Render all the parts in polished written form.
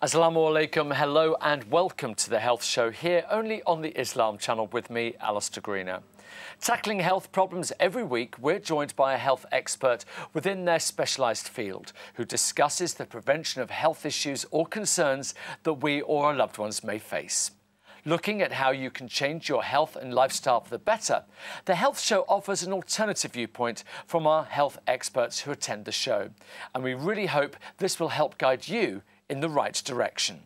Assalamu alaikum, hello and welcome to the Health Show here only on the Islam channel with me, Alistair Greener. Tackling health problems every week, we're joined by a health expert within their specialised field who discusses the prevention of health issues or concerns that we or our loved ones may face. Looking at how you can change your health and lifestyle for the better, the Health Show offers an alternative viewpoint from our health experts who attend the show. And we really hope this will help guide you in the right direction.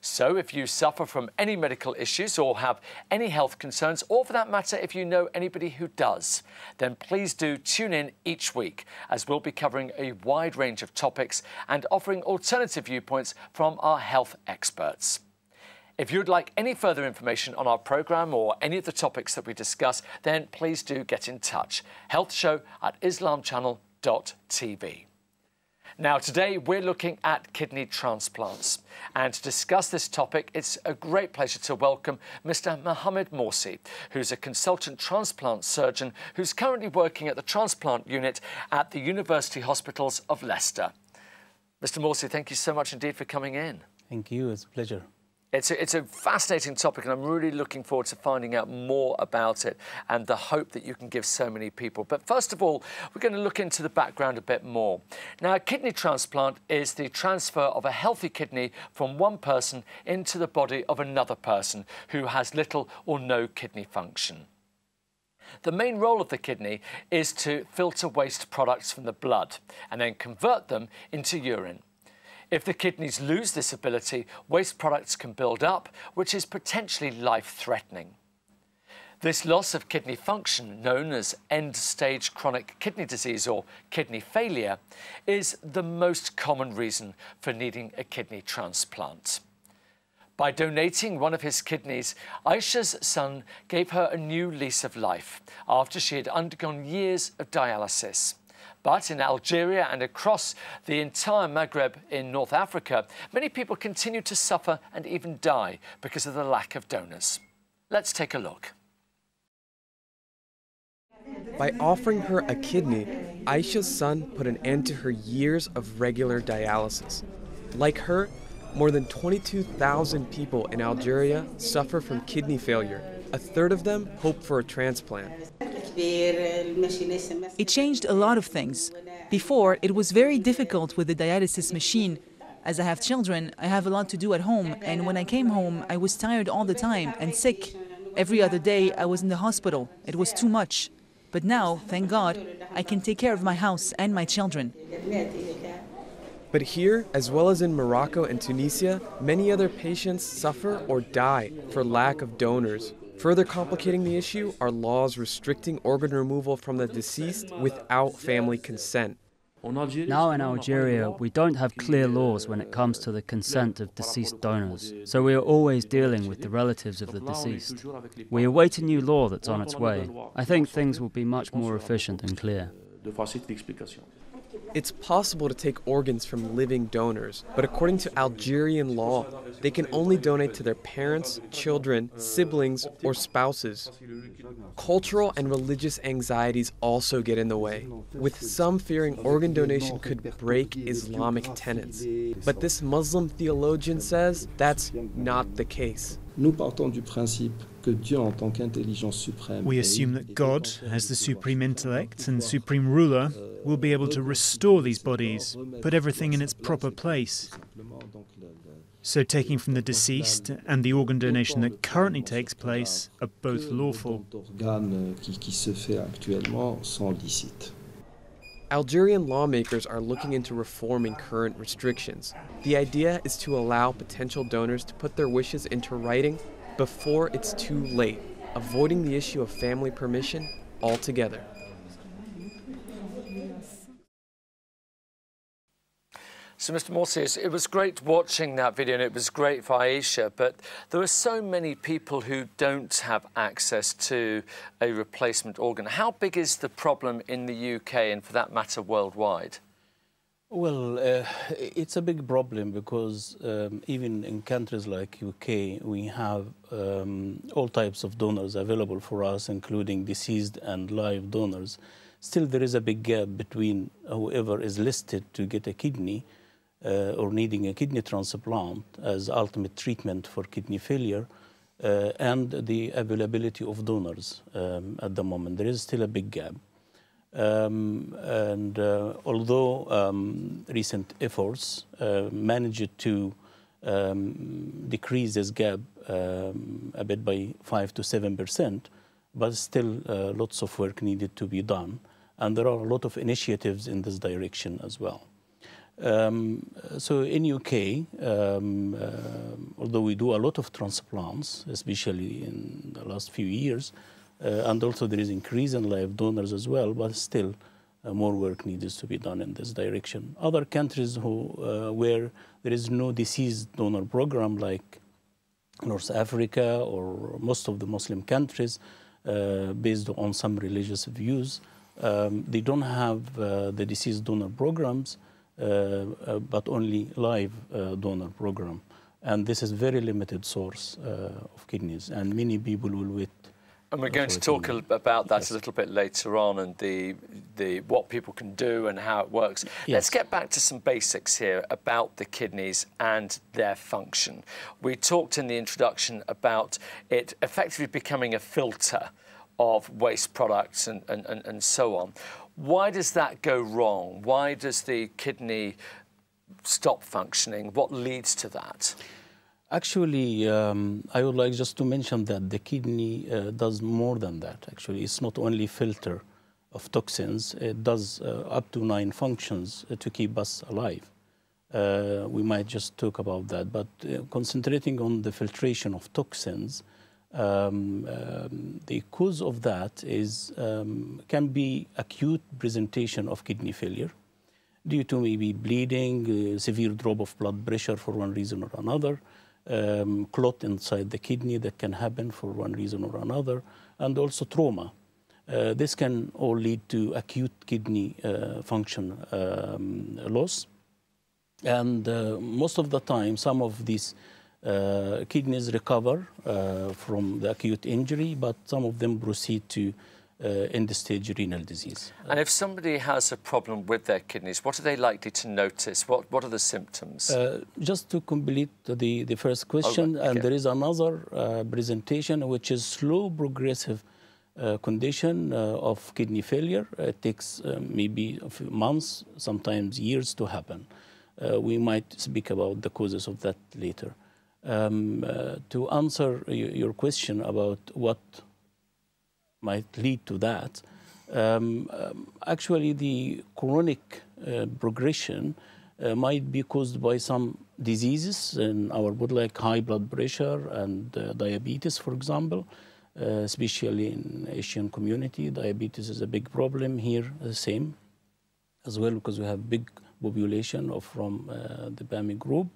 So if you suffer from any medical issues or have any health concerns, or for that matter, if you know anybody who does, then please do tune in each week as we'll be covering a wide range of topics and offering alternative viewpoints from our health experts. If you'd like any further information on our programme or any of the topics that we discuss, then please do get in touch. healthshow@islamchannel.tv. Now, today we're looking at kidney transplants. And to discuss this topic, it's a great pleasure to welcome Mr Mohamed Morsy, who's a consultant transplant surgeon who's currently working at the transplant unit at the University Hospitals of Leicester. Mr Morsy, thank you so much indeed for coming in. Thank you, it's a pleasure. It's a fascinating topic, and I'm really looking forward to finding out more about it and the hope that you can give so many people. But first of all, we're going to look into the background a bit more. Now, a kidney transplant is the transfer of a healthy kidney from one person into the body of another person who has little or no kidney function. The main role of the kidney is to filter waste products from the blood and then convert them into urine. If the kidneys lose this ability, waste products can build up, which is potentially life-threatening. This loss of kidney function, known as end-stage chronic kidney disease or kidney failure, is the most common reason for needing a kidney transplant. By donating one of his kidneys, Aisha's son gave her a new lease of life after she had undergone years of dialysis. But in Algeria and across the entire Maghreb in North Africa, many people continue to suffer and even die because of the lack of donors. Let's take a look. By offering her a kidney, Aisha's son put an end to her years of regular dialysis. Like her, more than 22,000 people in Algeria suffer from kidney failure. A third of them hope for a transplant. It changed a lot of things. Before, it was very difficult with the dialysis machine. As I have children, I have a lot to do at home, and when I came home, I was tired all the time and sick. Every other day, I was in the hospital. It was too much. But now, thank God, I can take care of my house and my children. But here, as well as in Morocco and Tunisia, many other patients suffer or die for lack of donors. Further complicating the issue are laws restricting organ removal from the deceased without family consent. Now in Algeria, we don't have clear laws when it comes to the consent of deceased donors, so we are always dealing with the relatives of the deceased. We await a new law that's on its way. I think things will be much more efficient and clear. It's possible to take organs from living donors, but according to Algerian law, they can only donate to their parents, children, siblings, or spouses. Cultural and religious anxieties also get in the way, with some fearing organ donation could break Islamic tenets. But this Muslim theologian says that's not the case. We assume that God, as the supreme intellect and supreme ruler, will be able to restore these bodies, put everything in its proper place. So taking from the deceased and the organ donation that currently takes place are both lawful. Algerian lawmakers are looking into reforming current restrictions. The idea is to allow potential donors to put their wishes into writing before it's too late, avoiding the issue of family permission altogether. So, Mr Morsy, it was great watching that video, and it was great for Aisha, but there are so many people who don't have access to a replacement organ. How big is the problem in the UK and, for that matter, worldwide? Well, it's a big problem because even in countries like UK, we have all types of donors available for us, including deceased and live donors. Still, there is a big gap between whoever is listed to get a kidney or needing a kidney transplant as ultimate treatment for kidney failure, and the availability of donors at the moment. There is still a big gap. Although recent efforts managed to decrease this gap a bit by 5 to 7%, but still lots of work needed to be done. And there are a lot of initiatives in this direction as well. So in UK, although we do a lot of transplants, especially in the last few years, and also there is increase in live donors as well, but still more work needs to be done in this direction. Other countries where there is no deceased donor program, like North Africa or most of the Muslim countries, based on some religious views, they don't have the deceased donor programs, but only live donor program. And this is very limited source of kidneys, and many people will wait. And we're going to talk about that a little bit later on, and the what people can do and how it works. Yes. Let's get back to some basics here about the kidneys and their function. We talked in the introduction about it effectively becoming a filter of waste products and so on. Why does that go wrong? Why does the kidney stop functioning? What leads to that? Actually, I would like just to mention that the kidney does more than that. Actually, it's not only filter of toxins, it does up to 9 functions to keep us alive. We might just talk about that, but concentrating on the filtration of toxins, the cause of that is can be acute presentation of kidney failure due to maybe bleeding, severe drop of blood pressure for one reason or another, clot inside the kidney that can happen for one reason or another, and also trauma. This can all lead to acute kidney function loss. And most of the time, some of these kidneys recover from the acute injury, but some of them proceed to end-stage renal disease. And if somebody has a problem with their kidneys, what are they likely to notice? What are the symptoms? Just to complete the first question, and there is another presentation which is slow progressive condition of kidney failure. It takes maybe a few months, sometimes years to happen. We might speak about the causes of that later. To answer your question about what might lead to that, actually the chronic progression might be caused by some diseases in our body, like high blood pressure and diabetes, for example, especially in Asian community. Diabetes is a big problem here, the same as well, because we have big population from the BAMI group.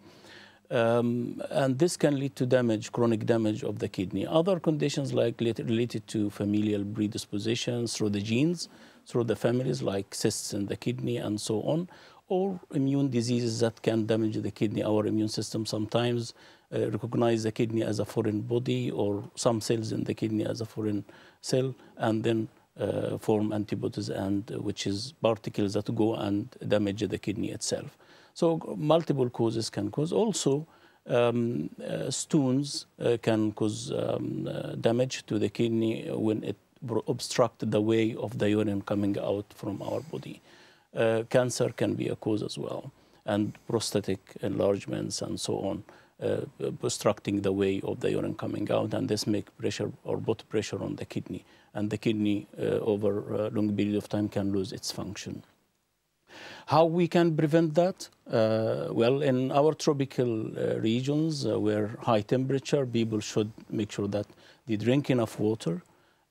And this can lead to damage, chronic damage of the kidney. Other conditions like related to familial predispositions through the genes, through the families, like cysts in the kidney and so on, or immune diseases that can damage the kidney. Our immune system sometimes recognize the kidney as a foreign body, or some cells in the kidney as a foreign cell, and then form antibodies, and which is particles that go and damage the kidney itself. So multiple causes can cause. Also, stones can cause damage to the kidney when it obstructs the way of the urine coming out from our body. Cancer can be a cause as well, and prostatic enlargements and so on, obstructing the way of the urine coming out, and this make pressure or put pressure on the kidney, and the kidney over a long period of time can lose its function. How we can prevent that? Well, in our tropical regions where high temperature, people should make sure that they drink enough water.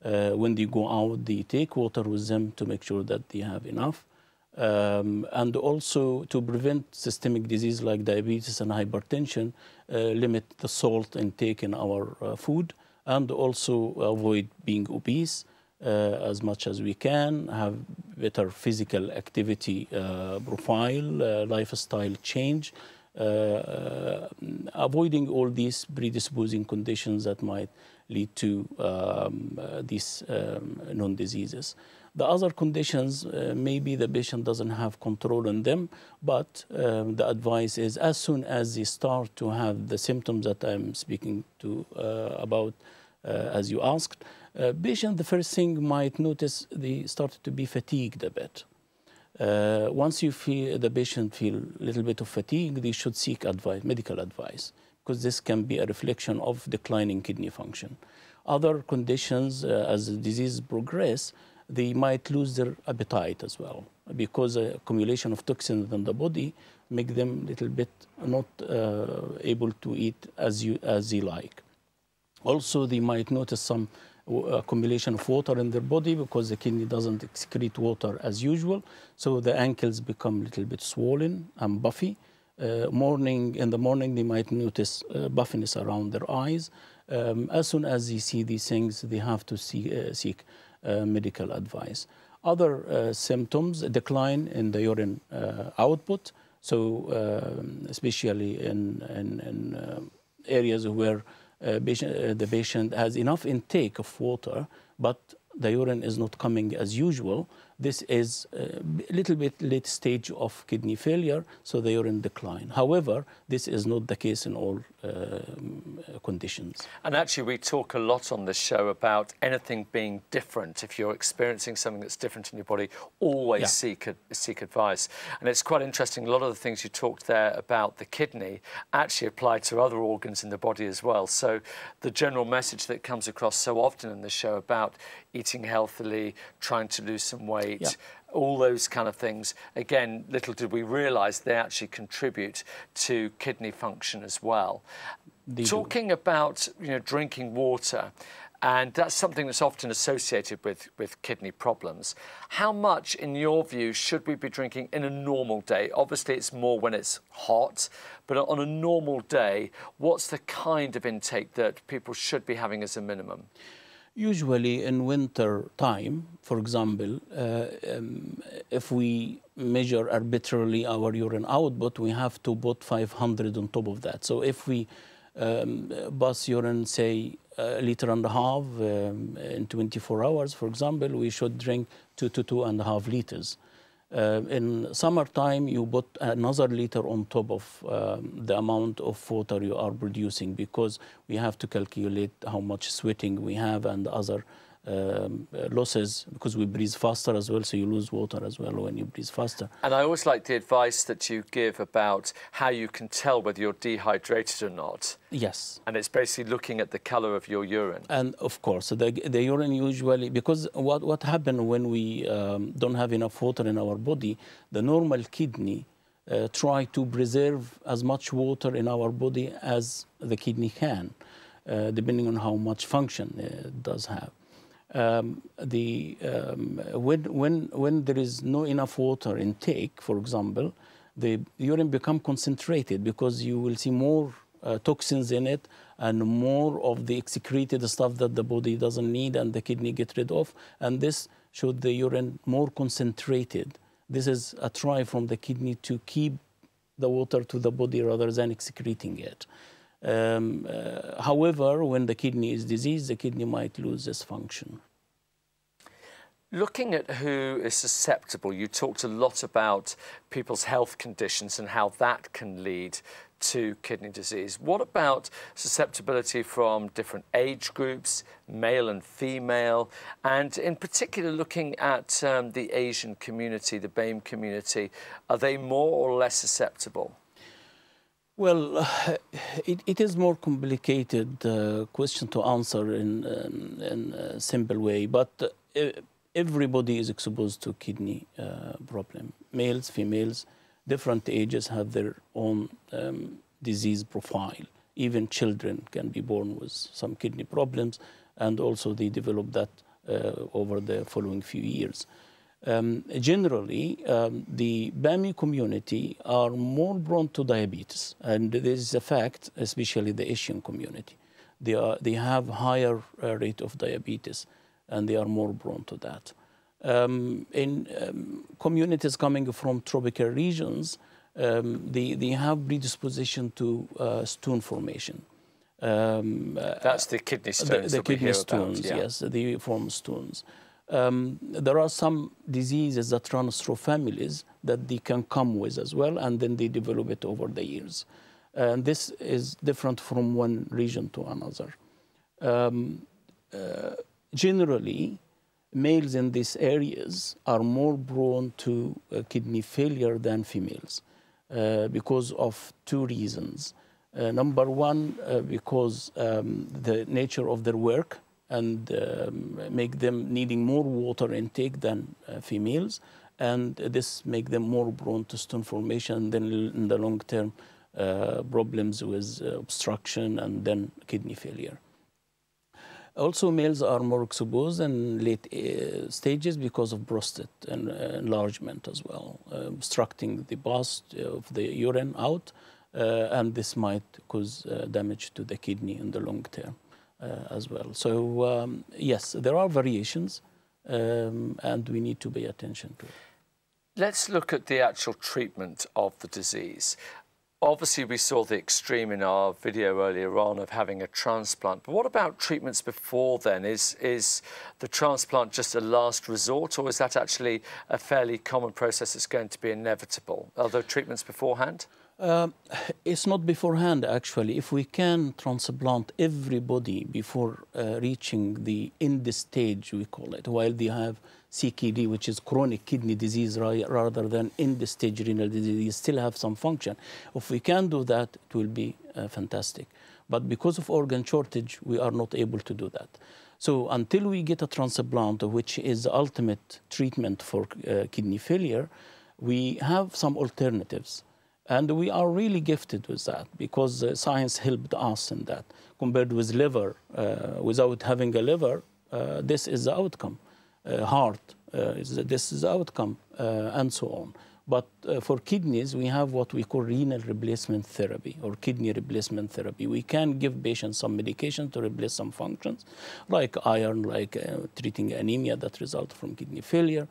When they go out, they take water with them to make sure that they have enough. And also to prevent systemic disease like diabetes and hypertension, limit the salt intake in our food, and also avoid being obese as much as we can, have better physical activity profile, lifestyle change, avoiding all these predisposing conditions that might lead to these known diseases. The other conditions, maybe the patient doesn't have control on them, but the advice is as soon as they start to have the symptoms that I'm speaking to about, as you asked, patient, the first thing might notice they started to be fatigued a bit. Once you feel the patient feel a little bit of fatigue, they should seek advice, medical advice, because this can be a reflection of declining kidney function. Other conditions, as the disease progress, they might lose their appetite as well, because accumulation of toxins in the body make them a little bit not able to eat as they like. Also, they might notice some accumulation of water in their body because the kidney doesn't excrete water as usual, so the ankles become a little bit swollen and buffy. In the morning, they might notice buffiness around their eyes. As soon as they see these things, they have to seek medical advice. Other symptoms, a decline in the urine output, so especially in areas where the patient has enough intake of water, but the urine is not coming as usual. This is a little bit late stage of kidney failure, so the urine decline. However, this is not the case in all conditions. And actually, we talk a lot on this show about anything being different. If you're experiencing something that's different in your body, always seek advice. And it's quite interesting, a lot of the things you talked there about the kidney actually apply to other organs in the body as well. So the general message that comes across so often in the show about eating healthily, trying to lose some weight, all those kind of things, again, little did we realise they actually contribute to kidney function as well. Talking about, drinking water, and that's something that's often associated with kidney problems. How much, in your view, should we be drinking in a normal day? Obviously, it's more when it's hot, but on a normal day, what's the kind of intake that people should be having as a minimum? Usually in winter time, for example, if we measure arbitrarily our urine output, we have to put 500 on top of that. So if we pass urine, say, 1.5 liters in 24 hours, for example, we should drink 2 to 2.5 liters. In summertime, you put another liter on top of the amount of water you are producing, because we have to calculate how much sweating we have and other losses, because we breathe faster as well, so you lose water as well when you breathe faster. And I always like the advice that you give about how you can tell whether you're dehydrated or not. Yes. And it's basically looking at the colour of your urine. And of course, the urine usually, because what happens when we don't have enough water in our body, the normal kidney try to preserve as much water in our body as the kidney can, depending on how much function it does have. When there is no enough water intake, for example, the urine become concentrated, because you will see more toxins in it and more of the excreted stuff that the body doesn't need and the kidney get rid of, and this should the urine more concentrated. This is a try from the kidney to keep the water to the body rather than excreting it. However, when the kidney is diseased, the kidney might lose this function. Looking at who is susceptible, you talked a lot about people's health conditions and how that can lead to kidney disease. What about susceptibility from different age groups, male and female, and in particular looking at the Asian community, the BAME community, are they more or less susceptible? Well, it is more complicated question to answer in a simple way, but everybody is exposed to kidney problem. Males, females, different ages have their own disease profile. Even children can be born with some kidney problems, and also they develop that over the following few years. Generally, the BAME community are more prone to diabetes, and this is a fact, especially the Asian community. They have higher rate of diabetes, and they are more prone to that. In communities coming from tropical regions, they have predisposition to stone formation. That's the kidney stones. The kidney stones, about, yeah. yes, the form stones. There are some diseases that run through families that they can come with as well, and then they develop it over the years. And this is different from one region to another. Generally, males in these areas are more prone to kidney failure than females because of two reasons. Number one, because the nature of their work and make them needing more water intake than females, and this make them more prone to stone formation than in the long term problems with obstruction and then kidney failure. Also, males are more exposed in late stages because of prostate and enlargement as well, obstructing the path of the urine out, and this might cause damage to the kidney in the long term as well. So, yes, there are variations, and we need to pay attention to it. Let's look at the actual treatment of the disease. Obviously, we saw the extreme in our video earlier on of having a transplant. But what about treatments before then? Is the transplant just a last resort, or is that actually a fairly common process that's going to be inevitable? Are there treatments beforehand? It's not beforehand, actually. If we can transplant everybody before reaching the end stage, we call it, while they have CKD, which is chronic kidney disease, rather than end-stage renal disease, you still have some function. If we can do that, it will be fantastic. But because of organ shortage, we are not able to do that. So until we get a transplant, which is the ultimate treatment for kidney failure, we have some alternatives. And we are really gifted with that because science helped us in that. Compared with liver, without having a liver, this is the outcome. Heart, this is the outcome, and so on. But for kidneys, we have what we call renal replacement therapy or kidney replacement therapy. We can give patients some medication to replace some functions, like iron, like treating anemia that results from kidney failure,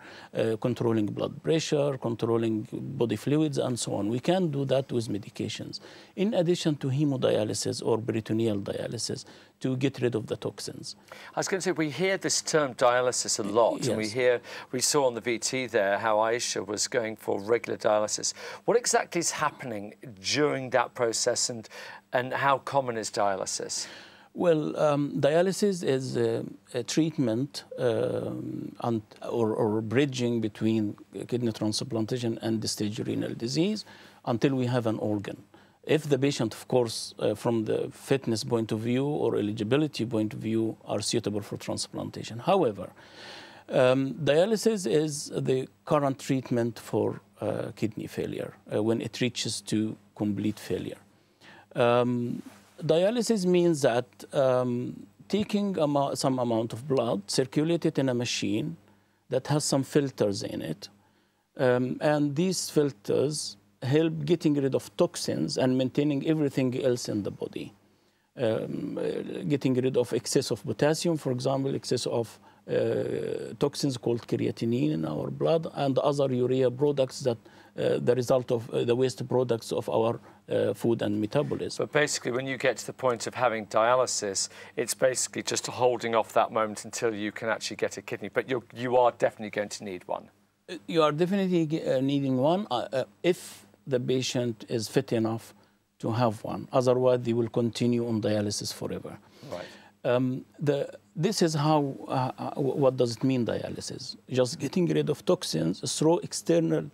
controlling blood pressure, controlling body fluids, and so on. We can do that with medications. In addition to hemodialysis or peritoneal dialysis, to get rid of the toxins. I was going to say, we hear this term dialysis a lot, yes. And we saw on the VT there how Aisha was going for regular dialysis. What exactly is happening during that process, and how common is dialysis? Well, dialysis is a treatment or bridging between kidney transplantation and end-stage renal disease until we have an organ. If the patient, of course, from the fitness point of view or eligibility point of view, are suitable for transplantation. However, dialysis is the current treatment for kidney failure when it reaches to complete failure. Dialysis means that taking some amount of blood, circulate it in a machine that has some filters in it, and these filters help getting rid of toxins and maintaining everything else in the body. Getting rid of excess of potassium, for example, excess of toxins called creatinine in our blood, and other urea products that the result of the waste products of our food and metabolism. But basically, when you get to the point of having dialysis, it's basically just holding off that moment until you can actually get a kidney. But you are definitely going to need one. You are definitely needing one if the patient is fit enough to have one. Otherwise, they will continue on dialysis forever. Right. This is how, what does it mean, dialysis? Just getting rid of toxins through external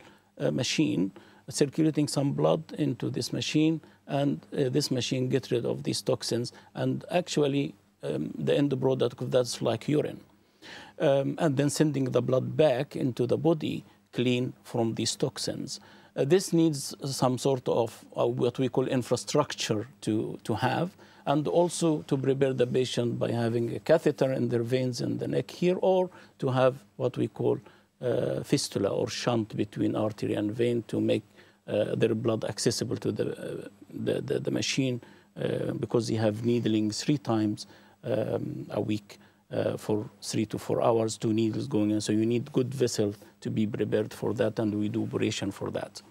machine, circulating some blood into this machine, and this machine gets rid of these toxins, and actually the end product of that's like urine. And then sending the blood back into the body clean from these toxins. This needs some sort of what we call infrastructure to have, and also to prepare the patient by having a catheter in their veins in the neck here, or to have what we call fistula or shunt between artery and vein to make their blood accessible to the machine, because they have needling 3 times a week for 3 to 4 hours, 2 needles going in. So you need good vessel to be prepared for that, and we do operation for that.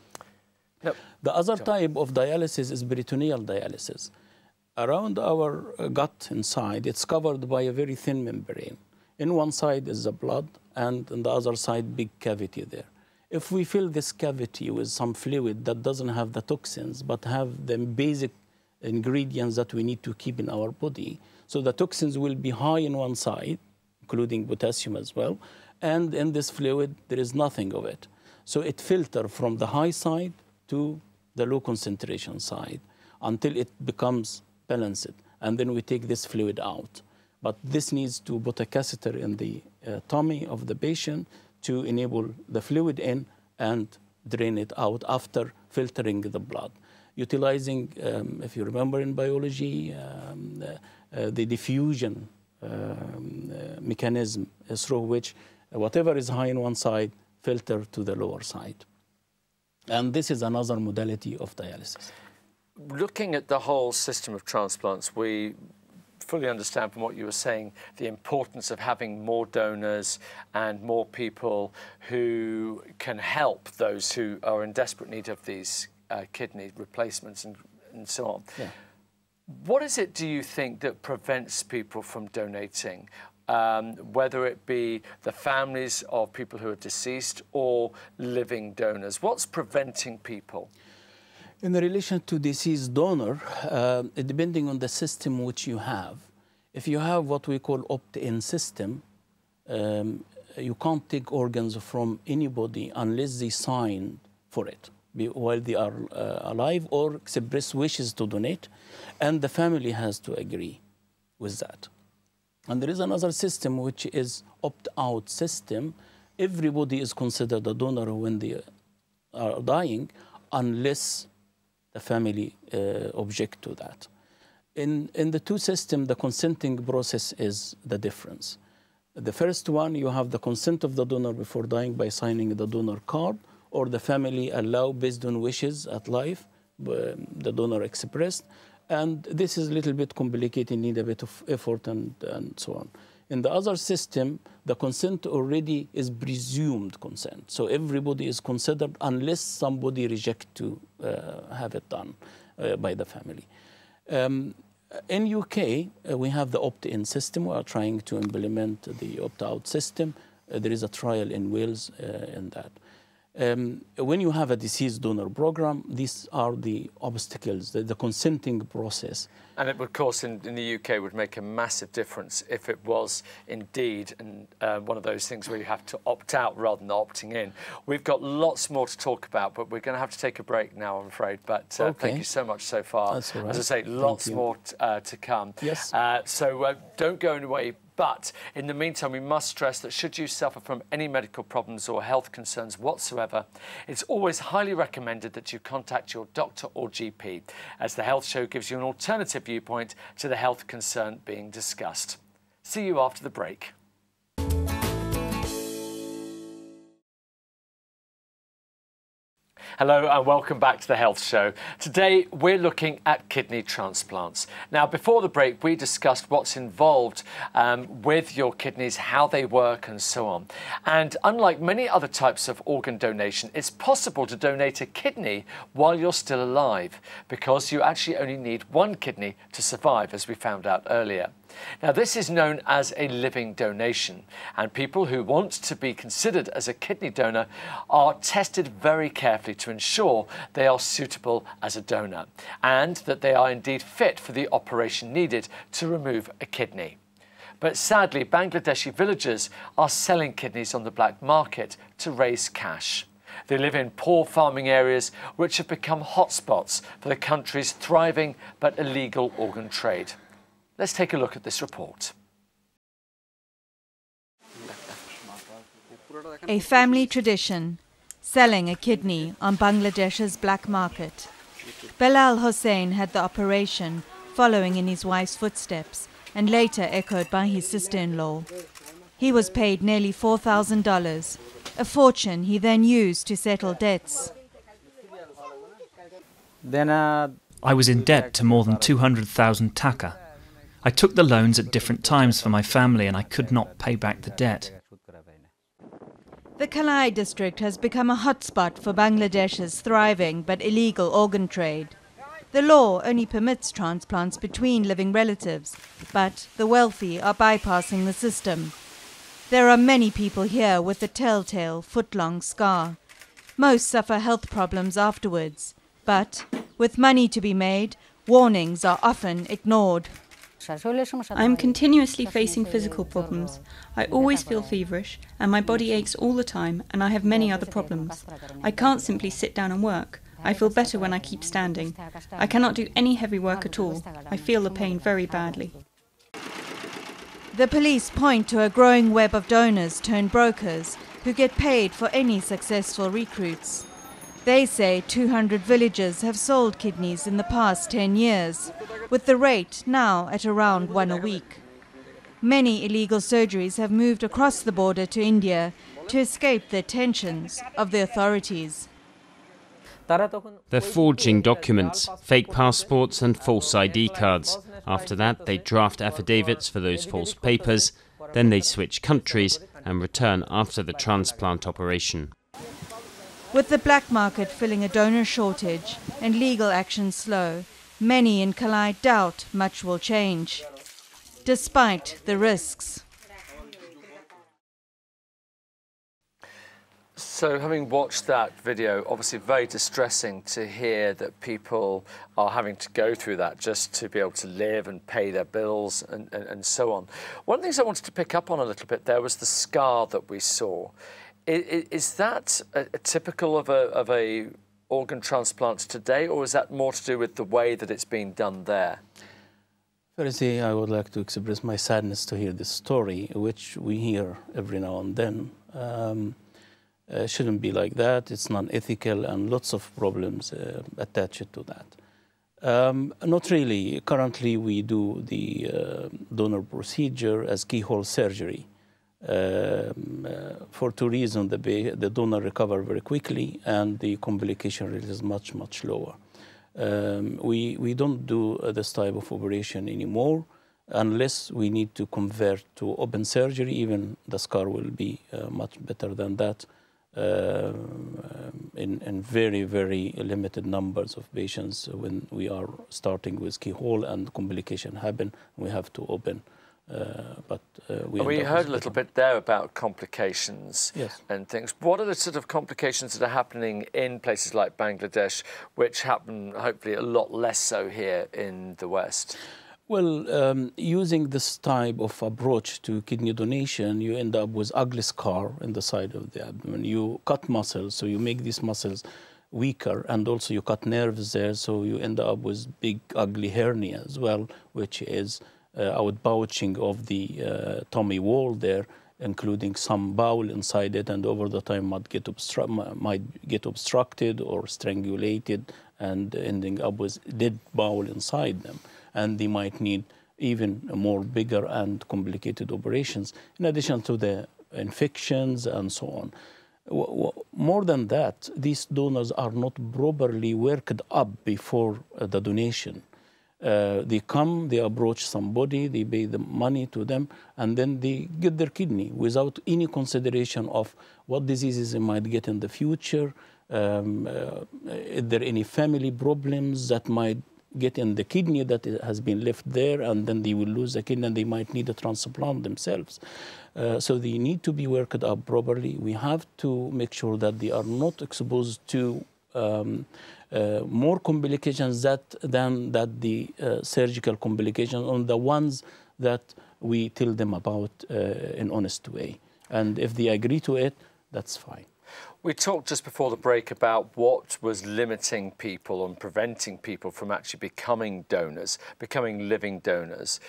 The other type of dialysis is peritoneal dialysis. Around our gut inside, it's covered by a very thin membrane. In one side is the blood, and on the other side, big cavity there. If we fill this cavity with some fluid that doesn't have the toxins, but have the basic ingredients that we need to keep in our body, so the toxins will be high in one side, including potassium as well, and in this fluid, there is nothing of it. So it filters from the high side to the low concentration side until it becomes balanced, and then we take this fluid out. But this needs to put a catheter in the tummy of the patient to enable the fluid in and drain it out after filtering the blood. Utilizing, if you remember in biology, the diffusion mechanism through which whatever is high in one side filter to the lower side. And this is another modality of dialysis. Looking at the whole system of transplants, we fully understand from what you were saying the importance of having more donors and more people who can help those who are in desperate need of these kidney replacements and so on. Yeah. What is it, do you think, that prevents people from donating? Whether it be the families of people who are deceased or living donors. What's preventing people? In relation to deceased donor, depending on the system which you have, if you have what we call opt-in system, you can't take organs from anybody unless they sign for it while they are alive or express wishes to donate, and the family has to agree with that. And there is another system which is opt-out system. Everybody is considered a donor when they are dying unless the family object to that. In the two systems, the consenting process is the difference. The first one, you have the consent of the donor before dying by signing the donor card, or the family allow based on wishes at life, the donor expressed. And this is a little bit complicated, need a bit of effort and so on. In the other system, the consent already is presumed consent. So everybody is considered unless somebody rejects to have it done by the family. In UK, we have the opt-in system. We are trying to implement the opt-out system. There is a trial in Wales in that. When you have a deceased donor program, these are the obstacles, the consenting process. And it, of course, in the UK would make a massive difference if it was indeed one of those things where you have to opt out rather than opting in. We've got lots more to talk about, but we're going to have to take a break now, I'm afraid. But okay. Thank you so much so far. That's all right. As I say, lots more to come. Yes. So don't go away. But in the meantime, we must stress that should you suffer from any medical problems or health concerns whatsoever, it's always highly recommended that you contact your doctor or GP, as the Health Show gives you an alternative viewpoint to the health concern being discussed. See you after the break. Hello and welcome back to the Health Show. Today we're looking at kidney transplants. Now, before the break we discussed what's involved with your kidneys, how they work and so on. And unlike many other types of organ donation, it's possible to donate a kidney while you're still alive, because you actually only need one kidney to survive, as we found out earlier. Now, this is known as a living donation, and people who want to be considered as a kidney donor are tested very carefully to ensure they are suitable as a donor and that they are indeed fit for the operation needed to remove a kidney. But sadly, Bangladeshi villagers are selling kidneys on the black market to raise cash. They live in poor farming areas which have become hotspots for the country's thriving but illegal organ trade. Let's take a look at this report. A family tradition, selling a kidney on Bangladesh's black market. Belal Hossain had the operation, following in his wife's footsteps, and later echoed by his sister-in-law. He was paid nearly $4,000, a fortune he then used to settle debts. I was in debt to more than 200,000 taka. I took the loans at different times for my family and I could not pay back the debt. The Kalai district has become a hotspot for Bangladesh's thriving but illegal organ trade. The law only permits transplants between living relatives, but the wealthy are bypassing the system. There are many people here with a telltale foot-long scar. Most suffer health problems afterwards, but with money to be made, warnings are often ignored. I'm continuously facing physical problems. I always feel feverish, and my body aches all the time, and I have many other problems. I can't simply sit down and work. I feel better when I keep standing. I cannot do any heavy work at all. I feel the pain very badly. The police point to a growing web of donors turned brokers who get paid for any successful recruits. They say 200 villagers have sold kidneys in the past 10 years, with the rate now at around 1 a week. Many illegal surgeries have moved across the border to India to escape the attentions of the authorities. They're forging documents, fake passports and false ID cards. After that, they draft affidavits for those false papers, then they switch countries and return after the transplant operation. With the black market filling a donor shortage and legal action slow, many in Kalai doubt much will change, despite the risks. So having watched that video, obviously very distressing to hear that people are having to go through that just to be able to live and pay their bills and so on. One of the things I wanted to pick up on a little bit there was the scar that we saw. Is that typical of a organ transplant today, or is that more to do with the way that it's being done there? Firstly, I would like to express my sadness to hear this story, which we hear every now and then. Shouldn't be like that. It's non-ethical and lots of problems attached to that. Not really. Currently, we do the donor procedure as keyhole surgery. For two reasons: the donor recover very quickly, and the complication rate is much, much lower. We don't do this type of operation anymore unless we need to convert to open surgery. Even the scar will be much better than that. In very, very limited numbers of patients, when we are starting with keyhole and complication happen, we have to open. We heard a little bit there about complications, yes, and things. What are the sort of complications that are happening in places like Bangladesh, which happen hopefully a lot less so here in the West? Well, using this type of approach to kidney donation, you end up with ugly scar in the side of the abdomen. You cut muscles, so you make these muscles weaker, and also you cut nerves there, so you end up with big, ugly hernia as well, which is outbouching of the tummy wall there, including some bowel inside it, and over the time might get obstructed or strangulated, and ending up with dead bowel inside them. And they might need even more bigger and complicated operations, in addition to the infections and so on. More than that, these donors are not properly worked up before the donation. They come, they approach somebody, they pay the money to them, and then they get their kidney without any consideration of what diseases they might get in the future. Is there any family problems that might get in the kidney that has been left there, and then they will lose the kidney and they might need a transplant themselves. So they need to be worked up properly. We have to make sure that they are not exposed to more complications than the surgical complications, on the ones that we tell them about in honest way. And if they agree to it, that's fine. We talked just before the break about what was limiting people and preventing people from actually becoming donors, becoming living donors.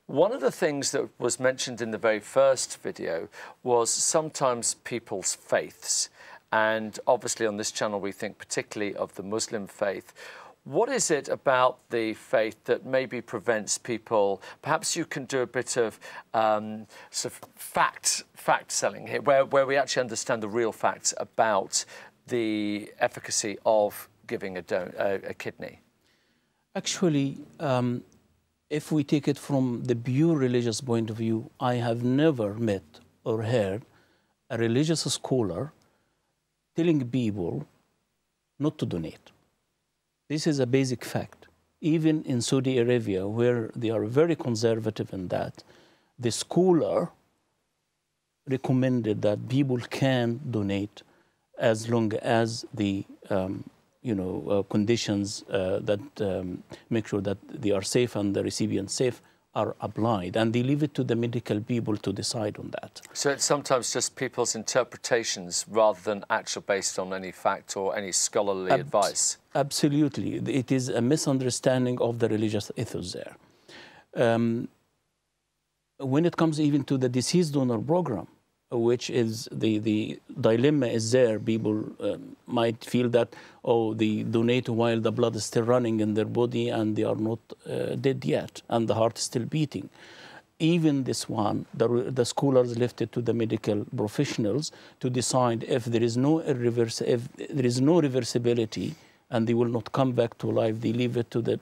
One of the things that was mentioned in the very first video was sometimes people's faiths. And obviously on this channel we think particularly of the Muslim faith. What is it about the faith that maybe prevents people? Perhaps you can do a bit of sort of fact selling here, where we actually understand the real facts about the efficacy of giving a kidney. Actually, if we take it from the pure religious point of view, I have never met or heard a religious scholar telling people not to donate. This is a basic fact. Even in Saudi Arabia, where they are very conservative in that, the scholar recommended that people can donate as long as the conditions that make sure that they are safe and the recipient safe are applied, and they leave it to the medical people to decide on that. So it's sometimes just people's interpretations rather than actual based on any fact or any scholarly advice. Absolutely. It is a misunderstanding of the religious ethos there. When it comes even to the deceased donor program, which is the dilemma is there. People might feel that, oh, they donate while the blood is still running in their body and they are not dead yet, and the heart is still beating. Even this one, the scholars left it to the medical professionals to decide if there is no reversibility and they will not come back to life. They leave it to the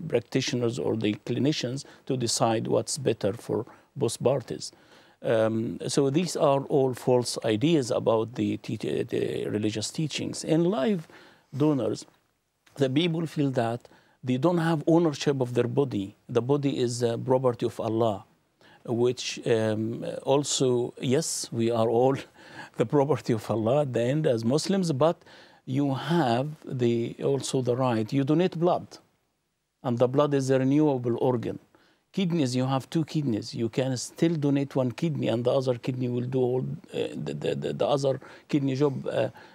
practitioners or the clinicians to decide what's better for both parties. So these are all false ideas about the religious teachings. In live donors, the people feel that they don't have ownership of their body. The body is the property of Allah, which also, yes, we are all the property of Allah at the end as Muslims, but you have also the right. You donate blood, and the blood is a renewable organ. Kidneys, you have 2 kidneys. You can still donate 1 kidney, and the other kidney will do all the other kidney job.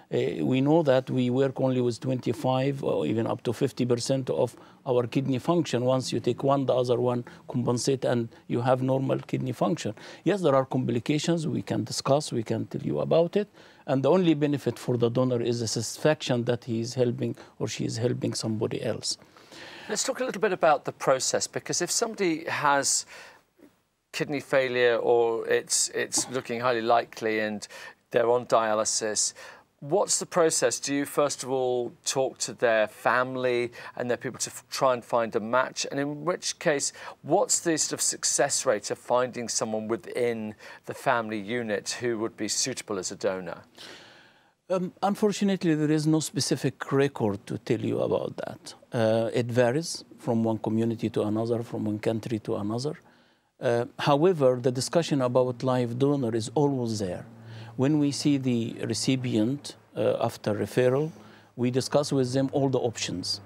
We know that we work only with 25 or even up to 50% of our kidney function. Once you take one, the other one compensate, and you have normal kidney function. Yes, there are complications. We can discuss. We can tell you about it. And the only benefit for the donor is the satisfaction that he is helping or she is helping somebody else. Let's talk a little bit about the process, because if somebody has kidney failure or it's looking highly likely and they're on dialysis, what's the process? Do you first of all talk to their family and their people to try and find a match? And in which case, what's the sort of success rate of finding someone within the family unit who would be suitable as a donor? Unfortunately, there is no specific record to tell you about that. It varies from one community to another, from one country to another. However, the discussion about live donor is always there. When we see the recipient after referral, we discuss with them all the options.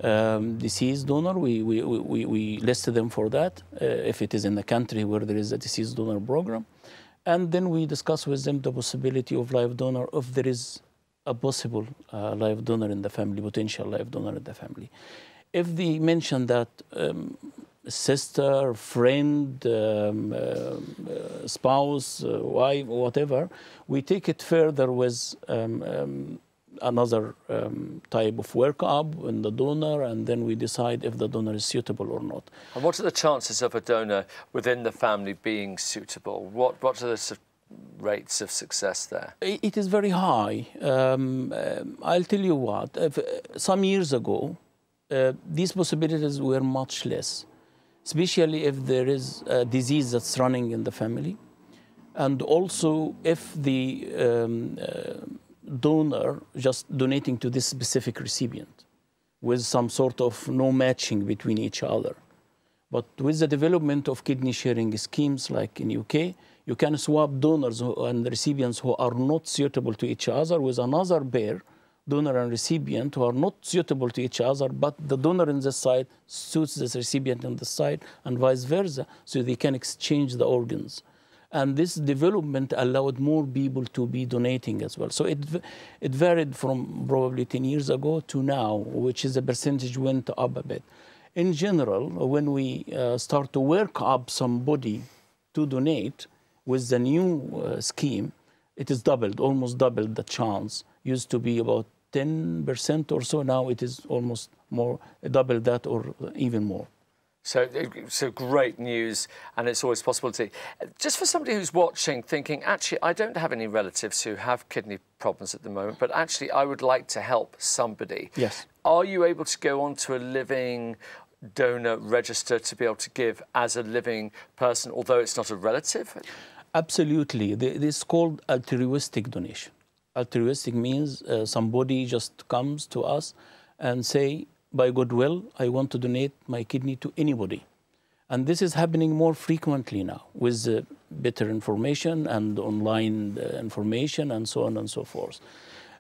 Deceased donor, we list them for that, if it is in the country where there is a deceased donor program. And then we discuss with them the possibility of live donor if there is a possible live donor in the family, potential live donor in the family. If they mention that sister, friend, spouse, wife, whatever, we take it further with another type of workup in the donor, and then we decide if the donor is suitable or not. And what are the chances of a donor within the family being suitable? What are the rates of success there? It is very high. I'll tell you what, some years ago, these possibilities were much less, especially if there is a disease that's running in the family, and also if the donor just donating to this specific recipient with some sort of no matching between each other. But with the development of kidney sharing schemes like in UK, you can swap donors and recipients who are not suitable to each other with another pair, donor and recipient, who are not suitable to each other, but the donor in this side suits this recipient on the side, and vice versa, so they can exchange the organs. And this development allowed more people to be donating as well. So it varied from probably 10 years ago to now, which is the percentage went up a bit. In general, when we start to work up somebody to donate with the new scheme, it is doubled, almost doubled the chance. Used to be about 10% or so. Now it is almost more, double that or even more. So great news, and it's always a possibility. Just for somebody who's watching, thinking, actually, I don't have any relatives who have kidney problems at the moment, but actually I would like to help somebody. Yes. Are you able to go onto a living donor register to be able to give as a living person, although it's not a relative? Absolutely. This is called altruistic donation. Altruistic means somebody just comes to us and say, by goodwill, I want to donate my kidney to anybody. And this is happening more frequently now with better information and online information and so on and so forth.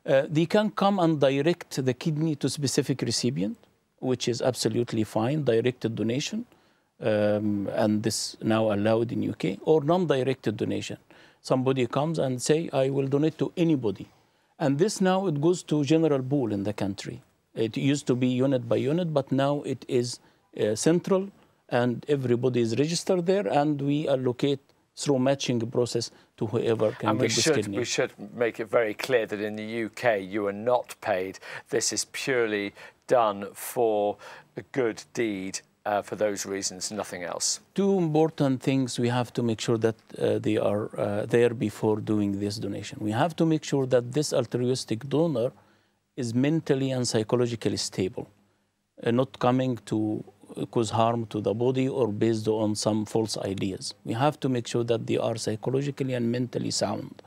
They can come and direct the kidney to specific recipient, which is absolutely fine, directed donation, and this now allowed in UK, or non-directed donation. Somebody comes and say, I will donate to anybody. And this now, it goes to general pool in the country. It used to be unit by unit, but now it is central, and everybody is registered there, and we allocate through matching process to whoever can get this kidney. We should make it very clear that in the UK you are not paid. This is purely done for a good deed, for those reasons, nothing else. Two important things we have to make sure that they are there before doing this donation. We have to make sure that this altruistic donor is mentally and psychologically stable, not coming to cause harm to the body or based on some false ideas. We have to make sure that they are psychologically and mentally sound.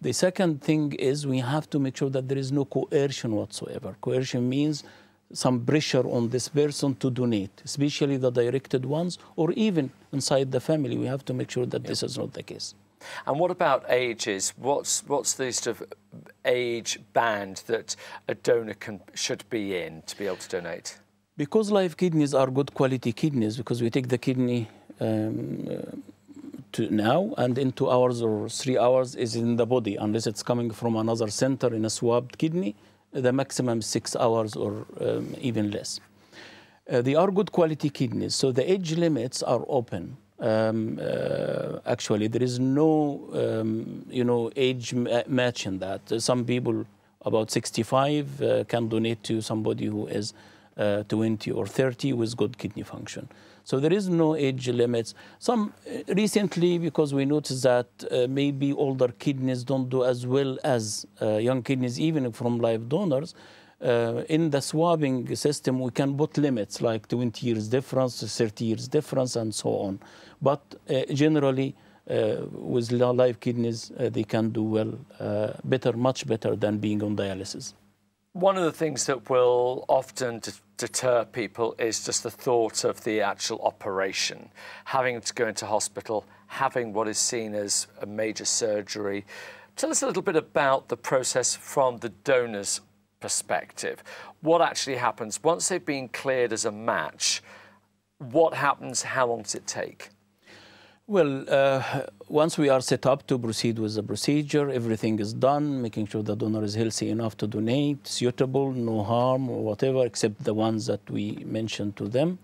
The second thing is we have to make sure that there is no coercion whatsoever. Coercion means some pressure on this person to donate, especially the directed ones, or even inside the family. We have to make sure that this is not the case. And what about ages? What's the sort of age band that a donor should be in to be able to donate? Because live kidneys are good quality kidneys, because we take the kidney to now, and in 2 hours or 3 hours is in the body, unless it's coming from another center in a swabbed kidney, the maximum 6 hours or even less. They are good quality kidneys, so the age limits are open. Actually, there is no age match in that. Some people about 65 can donate to somebody who is 20 or 30 with good kidney function. So there is no age limits. Some recently, because we noticed that maybe older kidneys don't do as well as young kidneys, even from live donors. In the swabbing system, we can put limits like 20 years difference, 30 years difference, and so on. But generally, with live kidneys, they can do well, much better than being on dialysis. One of the things that will often deter people is just the thought of the actual operation, having to go into hospital, having what is seen as a major surgery. Tell us a little bit about the process from the donor's perspective. What actually happens once they've been cleared as a match? What happens? How long does it take? Well, once we are set up to proceed with the procedure, everything is done, making sure the donor is healthy enough to donate, suitable, no harm or whatever, except the ones that we mentioned to them.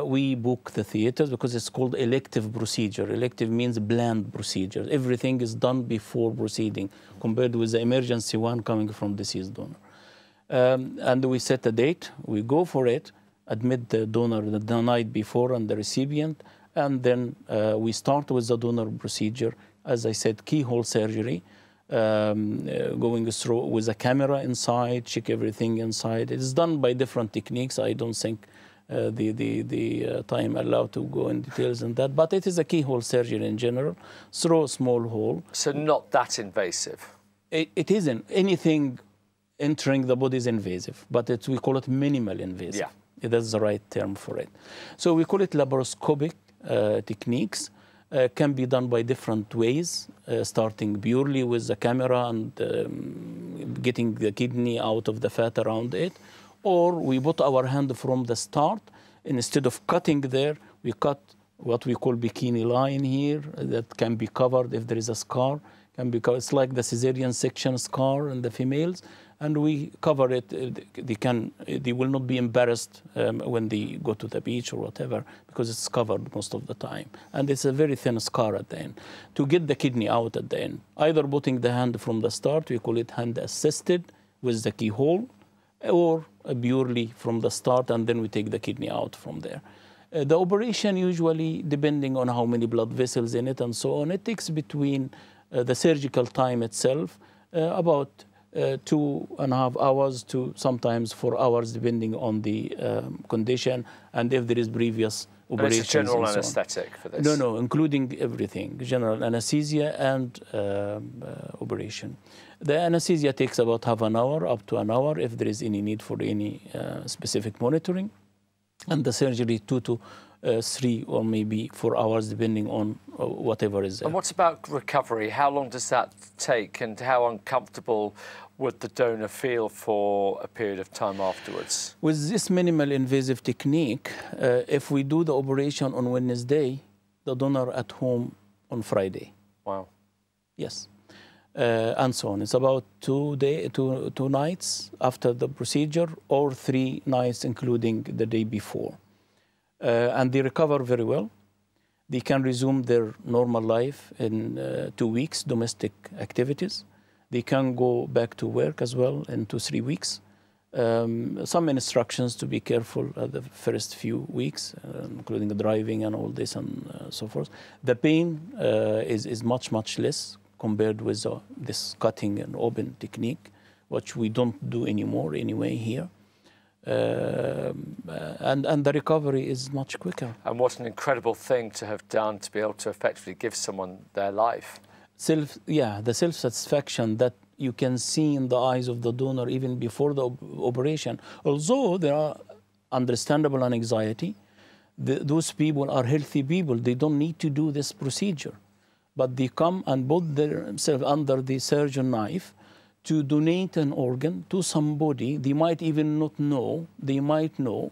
We book the theaters because it's called elective procedure. Elective means planned procedure. Everything is done before proceeding, compared with the emergency one coming from deceased donor. And we set a date, we go for it, admit the donor the night before and the recipient, and then we start with the donor procedure. As I said, keyhole surgery, going through with a camera inside, check everything inside. It is done by different techniques. I don't think the time allowed to go in details on that, but it is a keyhole surgery in general, through a small hole. So not that invasive? It isn't. Anything entering the body is invasive, but we call it minimal invasive. Yeah. That's the right term for it. So we call it laparoscopic techniques. Can be done by different ways, starting purely with the camera and getting the kidney out of the fat around it. Or we put our hand from the start, and instead of cutting there, we cut what we call bikini line here that can be covered if there is a scar. It's like the cesarean section scar in the females, and we cover it. They will not be embarrassed when they go to the beach or whatever, because it's covered most of the time. And it's a very thin scar at the end. To get the kidney out at the end, either putting the hand from the start, we call it hand assisted with the keyhole, or purely from the start, and then we take the kidney out from there. The operation usually, depending on how many blood vessels in it and so on, it takes between the surgical time itself, about 2.5 hours to sometimes 4 hours, depending on the condition, and if there is previous operations. It's a general and so on. anaesthetic for this? No, including everything, general anesthesia and operation. The anesthesia takes about half an hour, up to an hour, if there is any need for any specific monitoring. And the surgery 2 to 3 or maybe 4 hours, depending on whatever is there. And what about recovery? How long does that take, and how uncomfortable would the donor feel for a period of time afterwards? With this minimal invasive technique, if we do the operation on Wednesday, the donor at home on Friday. Wow. Yes. And so on. It's about 2 nights after the procedure, or 3 nights, including the day before. And they recover very well. They can resume their normal life in 2 weeks, domestic activities. They can go back to work as well in 2-3 weeks. Some instructions to be careful at the first few weeks, including the driving and all this and so forth. The pain is much, much less compared with this cutting and open technique, which we don't do anymore anyway here. And the recovery is much quicker. And what an incredible thing to have done, to be able to effectively give someone their life. The self-satisfaction that you can see in the eyes of the donor even before the operation. Although there are understandable anxiety, those people are healthy people. They don't need to do this procedure. But they come and put themselves under the surgeon knife to donate an organ to somebody they might even not know, they might know,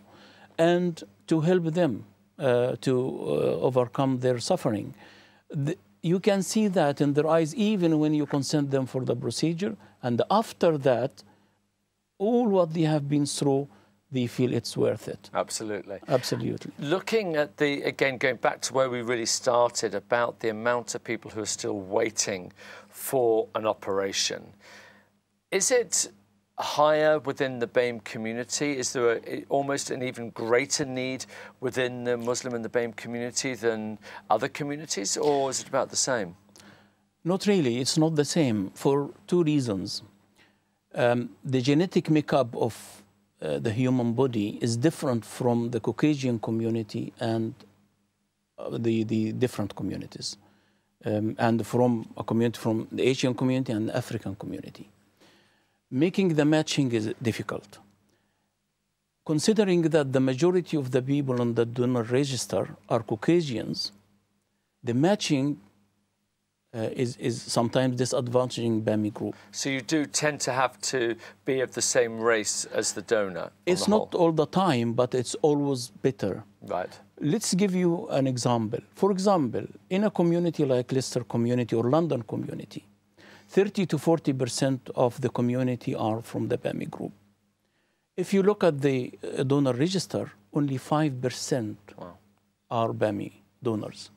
and to help them to overcome their suffering. You can see that in their eyes even when you consent them for the procedure, and after that, all what they have been through, they feel it's worth it. Absolutely. Absolutely. Looking at again, going back to where we really started, about the amount of people who are still waiting for an operation, is it higher within the BAME community? Is there almost an even greater need within the Muslim and the BAME community than other communities, or is it about the same? Not really. It's not the same for 2 reasons. The genetic makeup of the human body is different from the Caucasian community and the different communities, and from a community from the Asian community and the African community. Making the matching is difficult. Considering that the majority of the people on the donor register are Caucasians, the matching is sometimes disadvantaging BAME group. So you do tend to have to be of the same race as the donor? It's not all the time, but it's always better. Right. Let's give you an example. For example, in a community like Leicester community or London community, 30 to 40% of the community are from the BAME group. If you look at the donor register, only 5% are BAME donors.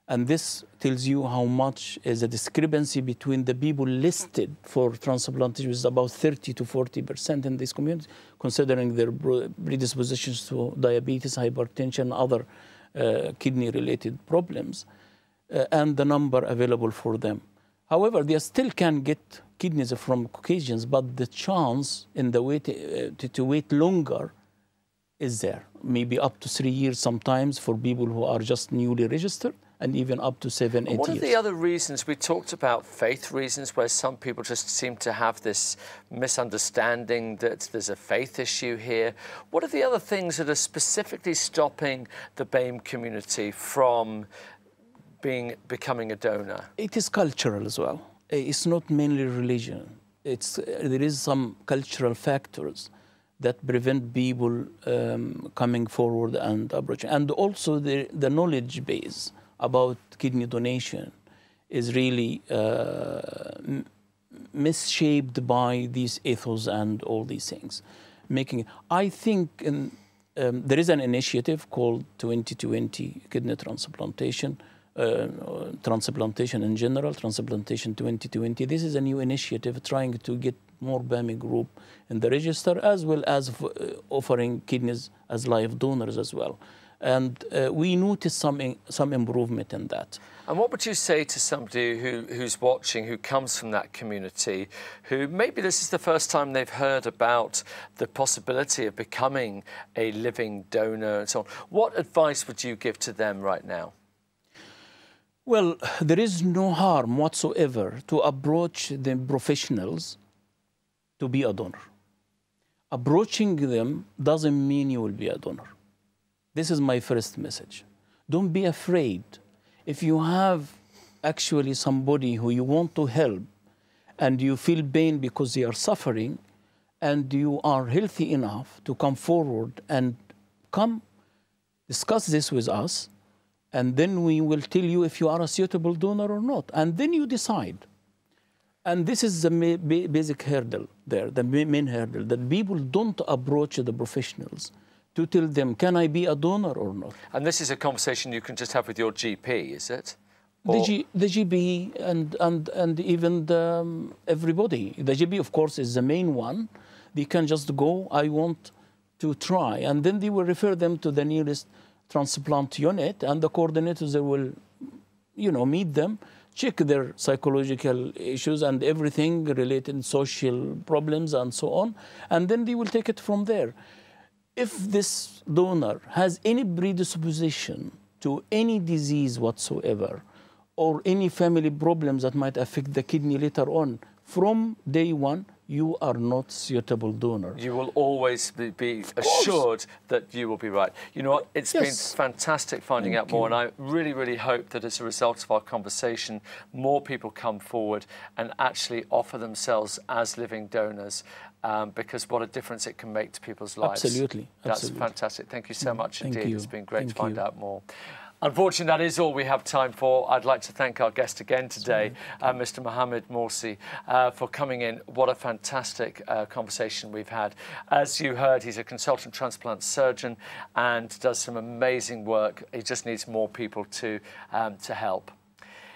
And this tells you how much is a discrepancy between the people listed for transplantation, which is about 30 to 40% in this community, considering their predispositions to diabetes, hypertension, other kidney-related problems, and the number available for them. However, they still can get kidneys from Caucasians, but the chance in the to wait longer is there. Maybe up to 3 years sometimes for people who are just newly registered, and even up to 7, 8 years. What are the other reasons? We talked about faith reasons, where some people just seem to have this misunderstanding that there's a faith issue here. What are the other things that are specifically stopping the BAME community from becoming a donor? It is cultural as well. It's not mainly religion. There is some cultural factors that prevent people coming forward and approaching. And also the knowledge base about kidney donation is really misshaped by these ethos and all these things. I think there is an initiative called 2020 Kidney Transplantation, transplantation in general, Transplantation 2020. This is a new initiative trying to get more BAME group in the register, as well as offering kidneys as live donors as well. And we noticed some improvement in that. And what would you say to somebody who's watching, who comes from that community, who maybe this is the first time they've heard about the possibility of becoming a living donor and so on? What advice would you give to them right now? Well, there is no harm whatsoever to approach the professionals to be a donor. Approaching them doesn't mean you will be a donor. This is my first message. Don't be afraid. If you have actually somebody who you want to help and you feel pain because they are suffering and you are healthy enough to come forward and come discuss this with us, and then we will tell you if you are a suitable donor or not. And then you decide. And this is the basic hurdle there, the main hurdle, that people don't approach the professionals to tell them, can I be a donor or not? And this is a conversation you can just have with your GP, is it? The GP and even everybody. The GP, of course, is the main one. They can just go, I want to try. And then they will refer them to the nearest transplant unit, and the coordinators they will, meet them, check their psychological issues and everything related social problems and so on, and then they will take it from there. If this donor has any predisposition to any disease whatsoever or any family problems that might affect the kidney later on, from day one, you are not suitable donor. You will always be assured that you will be right. You know what? It's been fantastic finding out more, and I really, really hope that as a result of our conversation, more people come forward and actually offer themselves as living donors, because what a difference it can make to people's lives. Absolutely. That's fantastic. Thank you so much indeed. You. It's been great to find out more. Unfortunately, that is all we have time for. I'd like to thank our guest again today, Mr Mohamed Morsy, for coming in. What a fantastic conversation we've had. As you heard, he's a consultant transplant surgeon and does some amazing work. He just needs more people to help.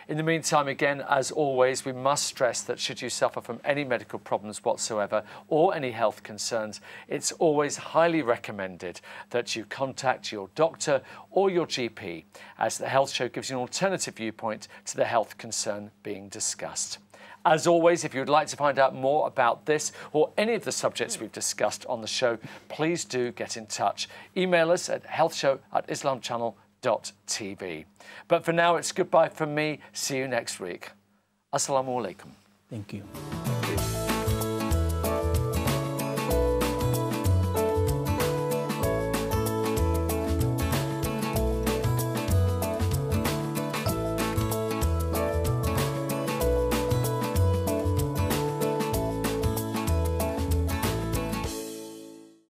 In the meantime, again, as always, we must stress that should you suffer from any medical problems whatsoever or any health concerns, it's always highly recommended that you contact your doctor or your GP, as the Health Show gives you an alternative viewpoint to the health concern being discussed. As always, if you'd like to find out more about this or any of the subjects we've discussed on the show, please do get in touch. Email us at healthshow@islamchannel.tv. But for now, it's goodbye from me. See you next week. Assalamu alaikum. Thank you.